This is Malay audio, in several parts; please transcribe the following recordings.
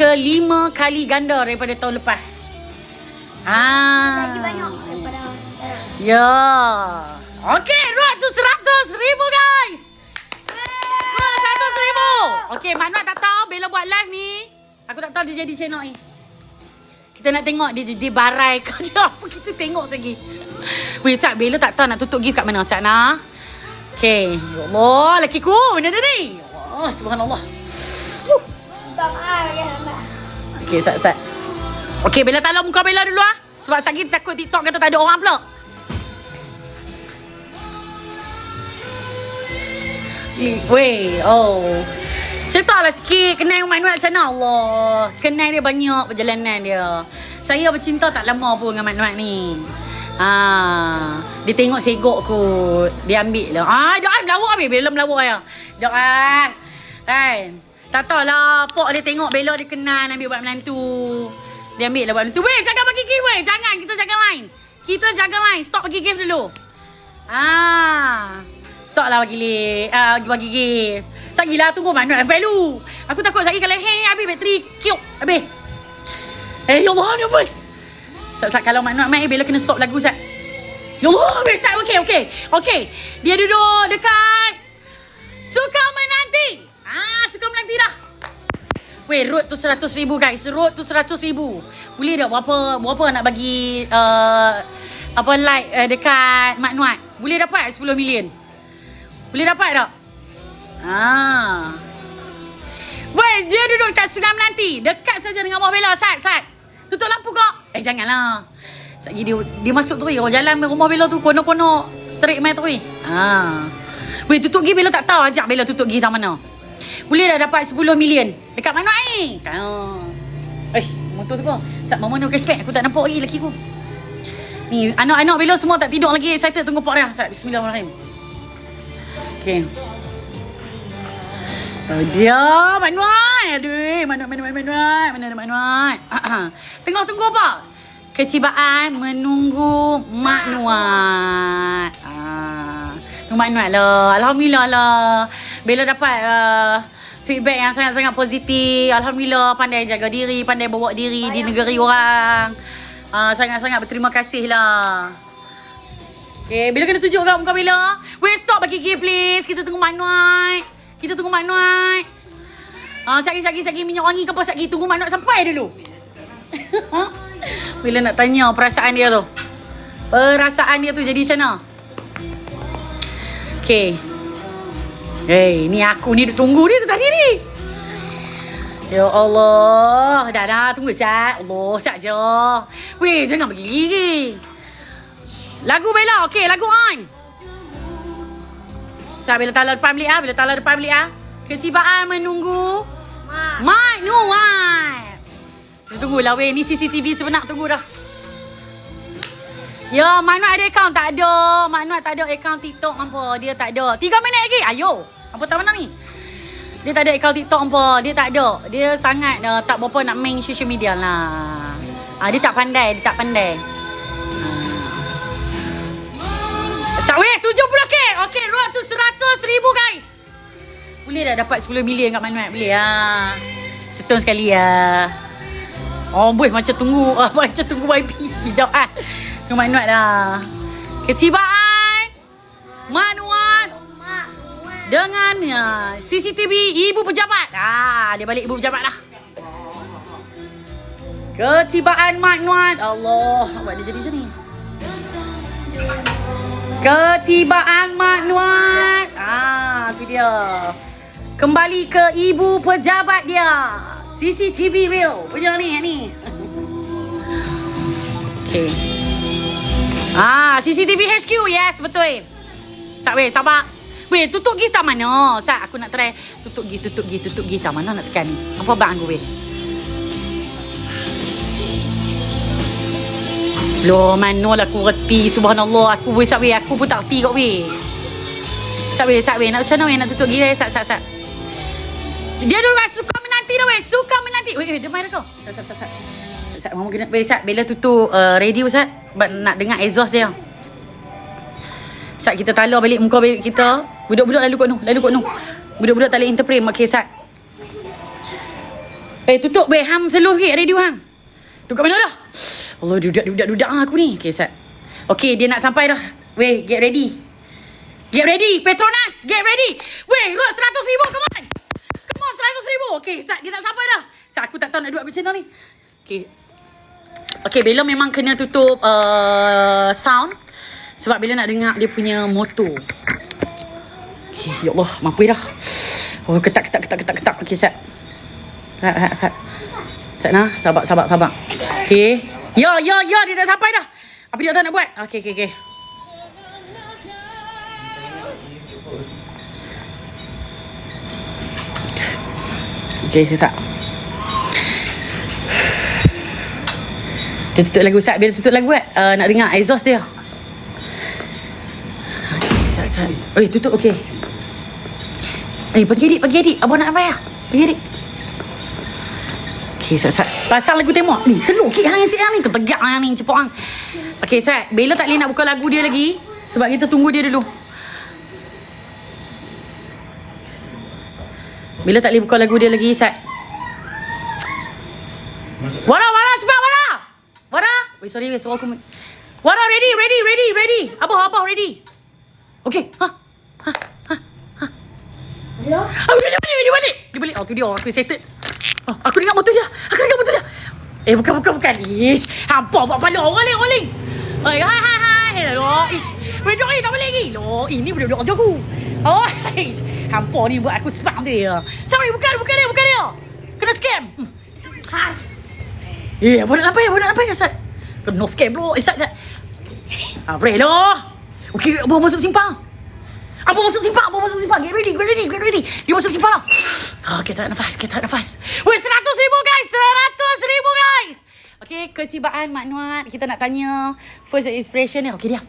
ke 5 kali ganda daripada tahun lepas. Lagi banyak daripada sekarang. Ya. Okey, road tu 100,000 guys. Road 100,000. Okey, Mak Noat tak tahu Bella buat live ni. Aku tak tahu dia jadi channel ni. Kita nak tengok dia barai ke dia apa, kita tengok lagi. Weh, Sat, Bella tak tahu nak tutup gift kat mana, Sat, nah. Okey. Ya Allah, laki ku, mana dia ni? Ya Allah, subhanallah. Tak maaf ya, Mak. Okey, Sat. Okey, Bella taruh muka Bella dulu ah. Sebab Sat kita takut TikTok kata tak ada orang pula. Weh, oh. Ceritalah sikit kenal Mak Noat macam mana, Allah. Kenal dia banyak perjalanan dia. Saya bercinta tak lama pun dengan Mak Noat ni. Dia tengok segok kot. Dia ambil lah. Dah melawak habis. Bella melawak ya. Dah kan. Tak tahulah. Pok dia tengok Bella dia kenal ambil buat menantu. Dia ambil lah buat menantu. Weh, jangan bagi gift weh. Jangan. Kita jaga line. Kita jaga line. Stop bagi gift dulu. Stop lah bagi gift. Sagi lah tunggu Mak Noat sampai dulu. Aku takut Sagi kalau hang habis bateri kiuk. Habis. Ya Allah, nervous. Sat, kalau Mak Noat main Bella kena stop lagu, Sat. Ya Allah, habis, Sat. Okey. Dia duduk dekat Suka Menanti. Suka Menanti dah. Weh, road tu 100,000 guys. Road tu 100,000. Boleh tak berapa nak bagi like dekat Mak Noat? Boleh dapat 10 million. Boleh dapat tak? Weh, dia duduk dekat Sungai Melanti. Dekat saja dengan rumah Bella. Sat. Tutup lampu kok. Janganlah. Sat dia masuk tu. Orang jalan rumah Bella tu kono-kono straight man tu. Weh, tutup gigi Bella tak tahu. Ajak Bella tutup gigi tak mana. Boleh dah dapat 10 million. Dekat mana ni? Motor tu kau. Sat, mama ni pakai spek. Aku tak nampak lagi lelaki ku. Ni, anak-anak Bella semua tak tidur lagi. Excited tunggu pok dia. Sat, bismillahirrahmanirrahim. Okay. Dia Mak Noat. Aduh, Mak Noat. Mana ada Mak Noat? Tengok tunggu apa? Kecibaan menunggu Mak Noat. Mak Noat lah. Alhamdulillah lah. Bella dapat feedback yang sangat-sangat positif. Alhamdulillah, pandai jaga diri, pandai bawa diri di negeri orang. Sangat-sangat berterima kasih lah. Okay, Bella kena tunjuk kat muka Bella. Wait, stop bagi gift please. Kita tunggu Mak Noat. Sagi minyak wangi ke apa Sagi. Tunggu Mak Noat sampai dulu. Bella nak tanya perasaan dia tu. Jadi macam mana? Okay. Ni aku ni duk tunggu dia tu tadi ni. Ya Allah. Dah tunggu Sat. Allah, Sat je. Weh, jangan bagi gigi. Lagu Bella. Okay, lagu on. Sat, Bella taruh depan bilik Kecibaan menunggu Mak Noat. Kita tunggulah weh. Ni CCTV sebenar, tunggu dah. Ya, Mak Noat ada akaun? Tak ada. Mak Noat tak ada akaun TikTok apa. Dia tak ada. 3 minit lagi. Ayo. Apa tak mana ni? Dia tak ada akaun TikTok apa. Dia tak ada. Dia sangat tak berapa nak main social media lah. Dia tak pandai. Weh, 70k. Okay, road tu 100,000 guys. Boleh dah dapat 10 million kat Mak Noat? Boleh lah. Setahun sekali lah. Boy, macam tunggu YP. Dah kan. Tunggu Mak Noat dah. Kecibaan Mak Noat dengan CCTV ibu pejabat. Dia balik ibu pejabat lah. Kecibaan Mak Noat. Allah, buat dia jadi macam ni. Ketibaan Mak Noat. Tu dia. Kembali ke ibu pejabat dia. CCTV real. Punya ni. Okay. CCTV HQ. Yes, betul. Sabar. Weh, tutup gift tak mana? Sat, aku nak try. Tutup gift tak mana nak tekan ni. Apa bang aku weh? Loh, mana lah aku reti. Subhanallah. Aku pun tak reti kat weh. Sat weh. Nak macam mana weh? Nak tutup gift Sat. Dia dulu suka menanti dah weh. Weh, dia main kau. Sat. Mama kena weh Sat. Bella tutup radio Sat. Nak dengar exhaust dia. Sat, kita talar balik muka kita. Budak-budak lalu kat nu. Budak-budak tak boleh interpret. Okay, Sat. Tutup be. Ham seluh sikit radio hang. Tu kat mana dah? Allah, dudak aku ni. Okay, Sat. Okay, dia nak sampai dah. Weh, get ready. Get ready, Petronas. Get ready. Weh, road 100,000. Come on. Come on, 100,000. Okay, Sat, dia nak sampai dah. Sat, aku tak tahu nak duduk macam mana ni. Okay. Okay, Bella memang kena tutup sound. Sebab Bella nak dengar dia punya motor. Okay, ya Allah, mampu dah. Oh, ketak. Okay, Sat. Fat. Sat nah, sabar. Okay. Ya, dia dah sampai dah. Apa dia tak nak buat? Okay. Okay, Sat. Dia tutup lagu, Sat. Bila tutup lagu nak dengar exhaust dia. Okay, Sat. Tutup, okay. Pergi adik. Abang nak apa ya? Pergi adik. Okay, Sat. Pasang lagu tembok. Ni, telur kek hang yang ni. Ketegak hang ni, cepok hang. Okay, Sat. Bella tak boleh nak buka lagu dia lagi. Sebab kita tunggu dia dulu. Bella tak boleh buka lagu dia lagi, Sat. Wara, cepat, Wara. Wara. Wait, sorry, welcome. Wara, ready. Abah, ready. Okay, Hello? Dia balik. Oh, tu dia. Aku excited. Oh, aku dengar motor dia. Bukan. Ish, hampa buat kepala. Rolling. Hai. Hello. Ish. Redok ni tak boleh lagi. Loh, ini budak-budak kerja aku. Oh, ish. Hampa ni buat aku spam dia. Sorry, bukan dia. Kena scam. Abang nak apa ya, Sat? Kena scam bro. Sat. Boleh lah. Okay, abang masuk simpang. Abang masuk simpang. Get ready. Dia masuk simpang lah. Okay, tak nafas. Weh, 100,000 guys. 100,000 guys. Okay, ketibaan Mak Nuat. Kita nak tanya first inspiration dia. Okay, diam.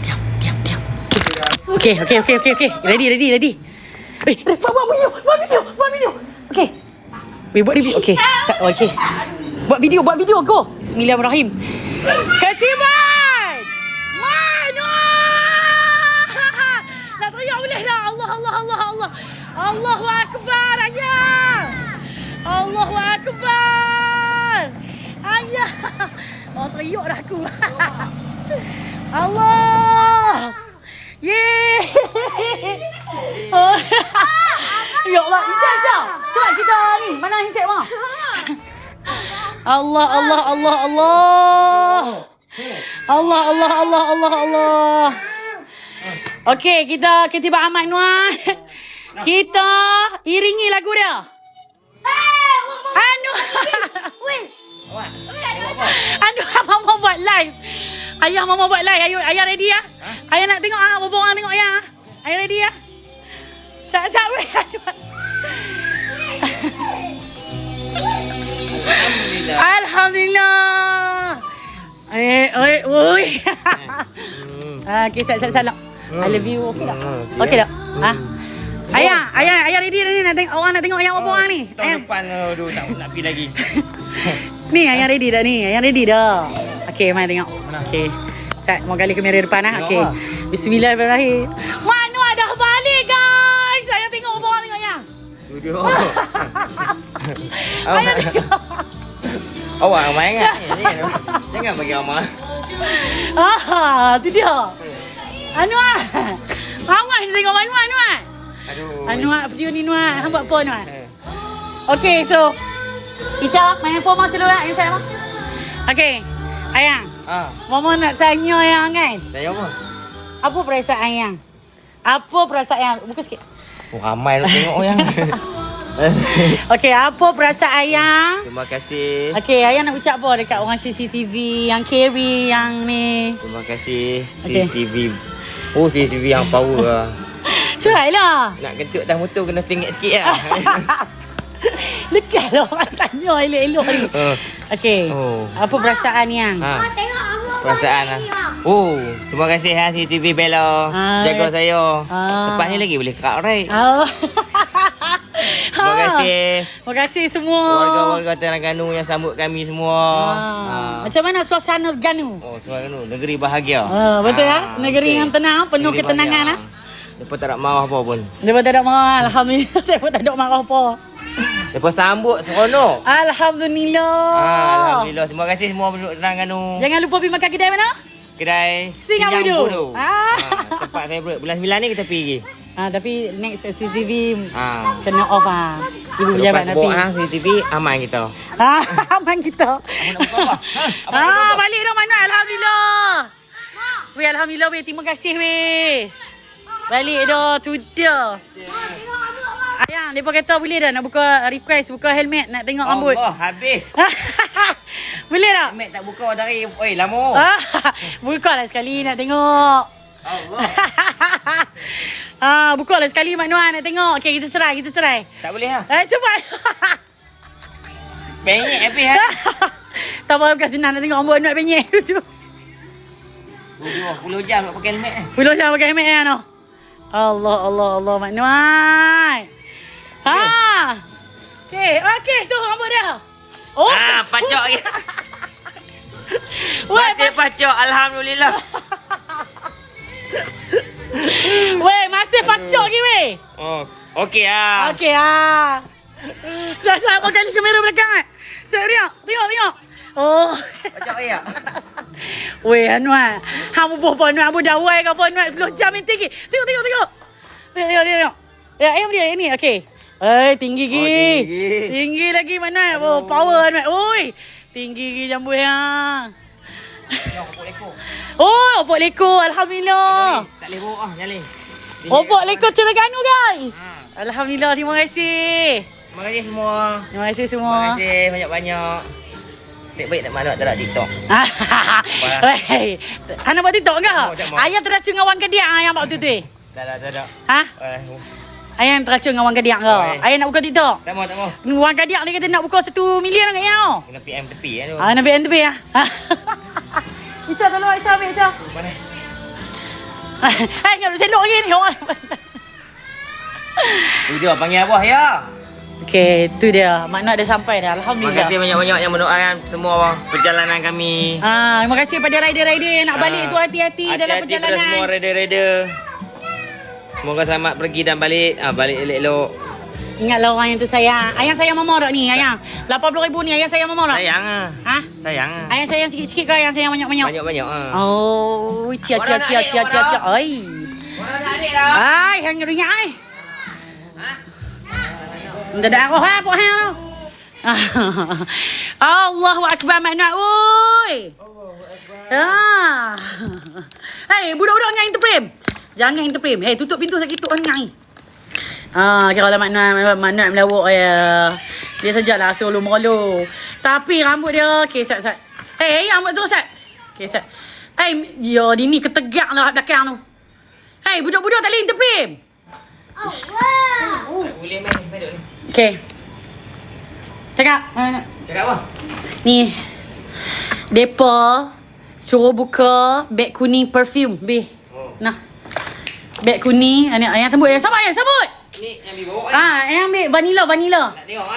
Diam. Okay. Ready. Buat video. Okay. Weh, buat review. Okay. Start. Okay. Buat video. Go. Bismillahirrahmanirrahim. Keciban! Manuat! Nak teriak boleh lah. Allah. Allahu Akbar, ayah. Allahu Akbar. Ayah. Oh, teriak dah aku. Allah. Yeay. Ya Allah. Isa. Cepat kita ni. Mana handset bang? Allah. Okey, kita ketibaan Mak Nuat. Kita iringi lagu dia. Abang mau buat live. Ayah mama buat live. Ayah ready ya? Ayah nak tengok berapa orang tengok ayah. Ayah ready ya? Sat weh. Alhamdulillah. Oi. Okay, salam. I love you. Okay tak? Ayah ready nak tengok orang nak tengok ayah berapa orang ni? Tahun depan tak nak pergi lagi. Ni ayah ready dah ni. Ayah ready dah. Okay, mari tengok. Okay. Sat, mau kali kamera depan Okay. Bismillahirrahmanirrahim. Manu dah balik guys. Saya tengok berapa orang tengok ayah. Duduk. Ayah tengok. Awak main kan? Jangan bagi Amal. Tu dia. Anuat. Amat ni tengok Anuat. Aduh. Anuat video ni Nuat. Hang buat apa Nuat? Okay, so Ica main phone masa dulu yang saya. Okay. Ayang. Mama nak tanya Ayang kan? Tanya apa? Apa perasaan Ayang? Buka sikit. Oh, ramai nak tengok Ayang. Okay, apa perasaan Ayang? Terima kasih. Okay, Ayang nak ucap apa dekat orang CCTV yang carry yang ni? Terima kasih Okay. CCTV. Oh, CCTV yang power lah. Ceritlah. Nak kentut atas motor kena cengek sikit lah. Lekat lah orang tanya elok-elok ni. Okay. Oh. Apa perasaan yang? Tengok aku Perasaan lah. Oh, terima kasih CCTV Bella. Jaga saya. Lepas ni lagi boleh cut right. Terima kasih. Terima kasih semua. Warga-warga Terengganu yang sambut kami semua. Macam mana suasana Ganu? Oh, Terengganu, negeri bahagia. Betul ya? Negeri yang tenang, penuh Negeri ketenangan bahagia. lah. Lepas tak nak marah apa pun. Dia pun tak ada marah. Alhamdulillah. Dia pun tak ada marah apa. Lepas sambut seronok. Alhamdulillah. Alhamdulillah. Terima kasih semua penduduk Terengganu. Jangan lupa pergi makan kedai mana? Kedai Singambudu. Tempat favourite. Bulan 9 ni kita pergi. Tapi next CCTV Ah. kena off ah. Ibu pejabat Lepas Nafi. bawa CCTV aman kita. Aman kita. Balik dah mana? Alhamdulillah. Weh, alhamdulillah weh. Terima kasih weh. Balik dah. Tu dah. Ayang, dia pun kata boleh dah nak buka request, buka helmet nak tengok rambut. Allah, habis. Boleh tak? Mek tak buka dari lama. Buka lah sekali nak tengok. Allah. Buka lah sekali Mak Noah nak tengok. Okay, kita cerai. Tak boleh lah. Cepat. Penyek habis lah. Tak apa, bukan senang nak tengok rambut Mak penyek tu. 10 jam nak pakai helmet. Puluh dah pakai helmet kan tu. Allah Mak Noah. Okay, tu rambut dia. Oh. Pacok lagi. Weh, Mati pacok. Alhamdulillah. weh, masih pacok lagi weh. Oh, okey lah. Okey Saya pakai kamera belakang kan. Saya tengok. Oh. Pacok lagi tak? Weh, Anwar. Hang bubuh pun Anwar budak wai ke apa Anwar 10 jam ni tinggi. Tengok. Tengok. Ya, ayam dia ni. Okey. Tinggi Oh, gigi. tinggi. Tinggi lagi mana? Oh, power Anwar. Oi. Tinggi gigi jambu hang. Oh, opok leko. Alhamdulillah. Tak boleh bawa nyalin. Opok leko Terengganu guys. Alhamdulillah, terima kasih. Terima kasih semua. Terima kasih semua. Terima kasih banyak-banyak. Baik-baik tak malu tak ada TikTok. Weh, Ana buat TikTok ke? Tak mau. Ayah teracun dengan wang kediak ayah buat tu. Tak ada. Ha? Ayah yang teracun dengan wang kediak ke? Oh, Ayah nak buka TikTok. Tak mau. Wang kediak ni kata nak buka 1 million kat ayah. Kena PM tepi kan tu. Nak ambil tepi ah. Ica tolong Ica ambil Ica. Mana? Ingat selok lagi ni orang. Tu dia panggil abah ya. Okey, tu dia. Mak Nok dah sampai dah. Terima Alhamdulillah. kasih banyak-banyak yang mendoakan semua perjalanan kami. Terima kasih pada rider-rider yang nak balik tu hati-hati dalam Hati-hati pada semua perjalanan. rider-rider. Semoga selamat pergi dan balik. Balik elok-elok. Ingatlah orang yang tersayang. Ayang sayang mama tak ni, ayang? 80,000 ni ayang sayang mama tak? Sayang ah. Ha? Sayang ah. Ayang sayang sikit-sikit ke ayang sayang banyak-banyak? Banyak-banyak ah. Oh, cia. Orang nak adik. Ai. Mana nak adik dah? Ai, hang ngeriak ai. Ndak ada arwah apa hang tu. Allahu akbar makna oi. Hei, budak-budak ngai interprem. Jangan interprem. Hei, tutup pintu sakit tu ngai. Kira lah makna melawak ya. Dia sajalah solo merolo. Tapi rambut dia okey sat. Hei, rambut tu sat. Okey sat. Hei, yo ni ketegak lah belakang tu. Hei, budak-budak tak boleh interprem. Boleh main duduk ni. Okey. Cakap. Cakap apa? Ni. Depa suruh buka beg kuning perfume. Nah. Beg kuning. Ayang sambut. Ayang sambut. Ni yang dibawa Ayang ambil vanilla. Nak tengok